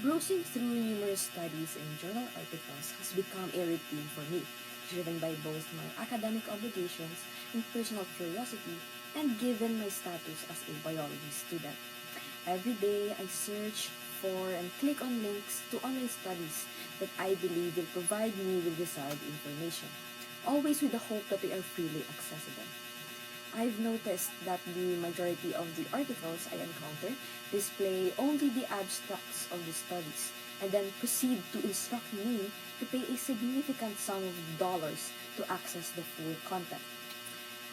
Browsing through numerous studies and journal articles has become a routine for me, driven by both my academic obligations and personal curiosity, and given my status as a biology student. Every day, I search for and click on links to online studies that I believe will provide me with desired information, always with the hope that they are freely accessible. I've noticed that the majority of the articles I encounter display only the abstracts of the studies and then proceed to instruct me to pay a significant sum of dollars to access the full content.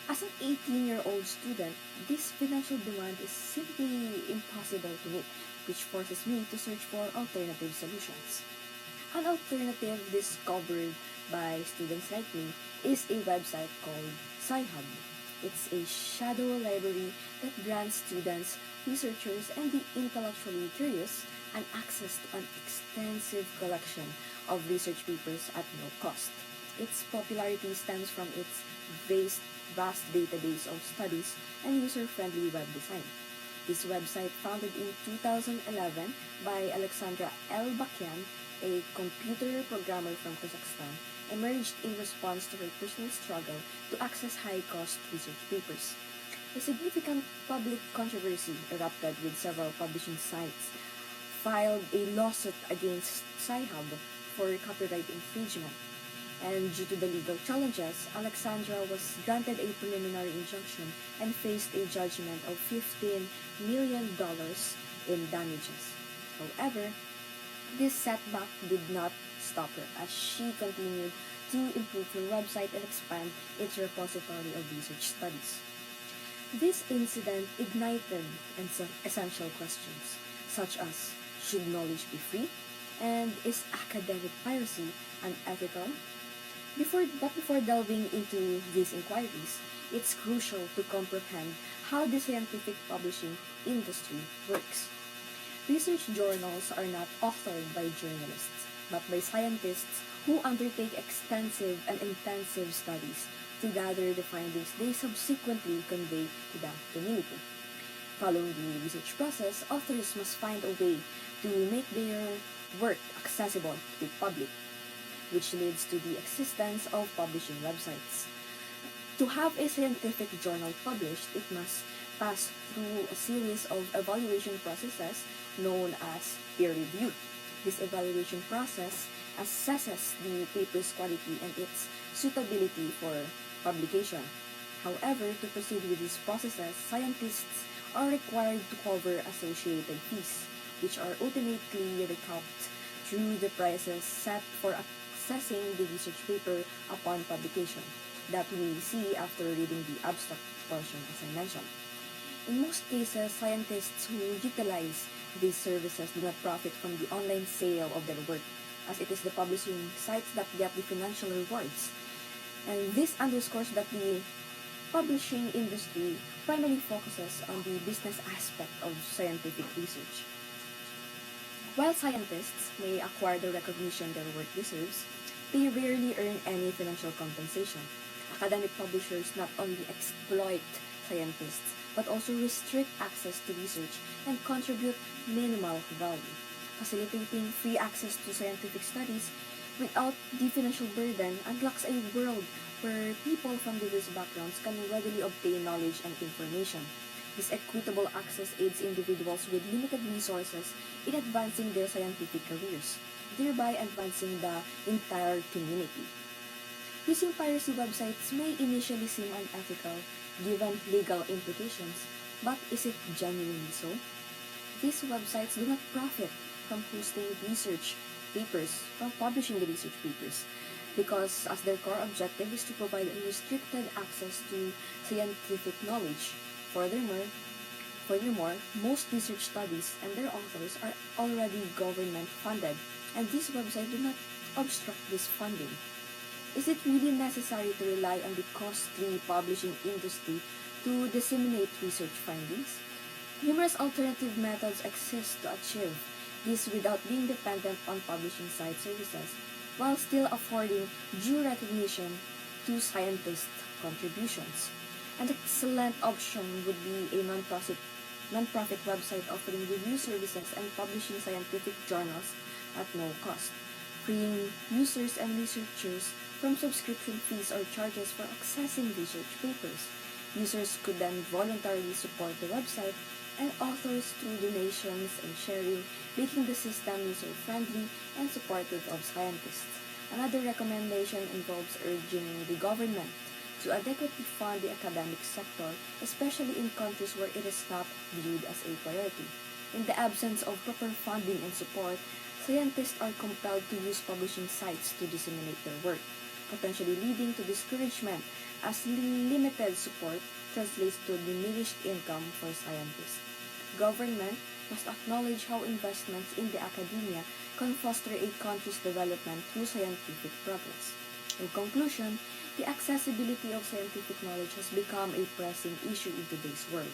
As an 18-year-old student, this financial demand is simply impossible to meet, which forces me to search for alternative solutions. An alternative discovered by students like me is a website called SciHub. It's a shadow library that grants students, researchers, and the intellectually curious an access to an extensive collection of research papers at no cost. Its popularity stems from its vast, vast database of studies and user-friendly web design. This website, founded in 2011 by Alexandra Elbakian, a computer programmer from Kazakhstan, emerged in response to her personal struggle to access high-cost research papers. A significant public controversy erupted with several publishing sites filed a lawsuit against SciHub for copyright infringement. And due to the legal challenges, Alexandra was granted a preliminary injunction and faced a judgment of $15 million in damages. However, this setback did not stop her as she continued to improve her website and expand its repository of research studies. This incident ignited essential questions, such as should knowledge be free? And is academic piracy unethical? Before delving into these inquiries, it's crucial to comprehend how the scientific publishing industry works. Research journals are not authored by journalists, but by scientists who undertake extensive and intensive studies to gather the findings they subsequently convey to the community. Following the research process, authors must find a way to make their work accessible to the public, which leads to the existence of publishing websites. To have a scientific journal published, it must pass through a series of evaluation processes known as peer review. This evaluation process assesses the paper's quality and its suitability for publication. However, to proceed with these processes, scientists are required to cover associated fees, which are ultimately recouped through the prices set for accessing the research paper upon publication that we see after reading the abstract portion, as I mentioned. In most cases, scientists who utilize these services do not profit from the online sale of their work, as it is the publishing sites that get the financial rewards. And this underscores that the publishing industry primarily focuses on the business aspect of scientific research. While scientists may acquire the recognition their work deserves, they rarely earn any financial compensation. Academic publishers not only exploit scientists, but also restrict access to research and contribute minimal value. Facilitating free access to scientific studies without the financial burden unlocks a world where people from diverse backgrounds can readily obtain knowledge and information. This equitable access aids individuals with limited resources in advancing their scientific careers, thereby advancing the entire community. Using piracy websites may initially seem unethical given legal implications, but is it genuinely so? These websites do not profit from hosting research papers, from publishing the research papers, because as their core objective is to provide unrestricted access to scientific knowledge. Furthermore, most research studies and their authors are already government funded, and these websites do not obstruct this funding. Is it really necessary to rely on the costly publishing industry to disseminate research findings? Numerous alternative methods exist to achieve this without being dependent on publishing site services, while still affording due recognition to scientists' contributions. An excellent option would be a non-profit non-profit website offering review services and publishing scientific journals at no cost, freeing users and researchers from subscription fees or charges for accessing research papers. Users could then voluntarily support the website and authors through donations and sharing, making the system user-friendly and supportive of scientists. Another recommendation involves urging the government to adequately fund the academic sector, especially in countries where it is not viewed as a priority. In the absence of proper funding and support, scientists are compelled to use publishing sites to disseminate their work, potentially leading to discouragement as limited support translates to diminished income for scientists. Government must acknowledge how investments in the academia can foster a country's development through scientific progress. In conclusion, the accessibility of scientific knowledge has become a pressing issue in today's world,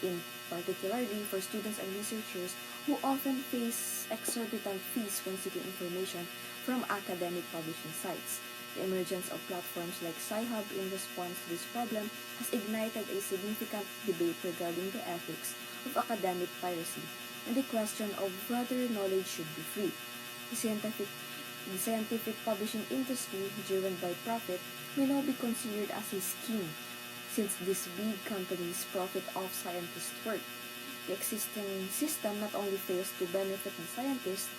in particularly for students and researchers who often face exorbitant fees when seeking information from academic publishing sites. The emergence of platforms like SciHub in response to this problem has ignited a significant debate regarding the ethics of academic piracy and the question of whether knowledge should be free. The scientific publishing industry, driven by profit, may now be considered as a scheme, since these big companies profit off scientists' work. The existing system not only fails to benefit the scientists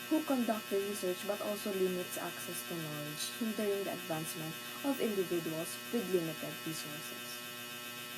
who conduct the research but also limits access to knowledge, hindering the advancement of individuals with limited resources.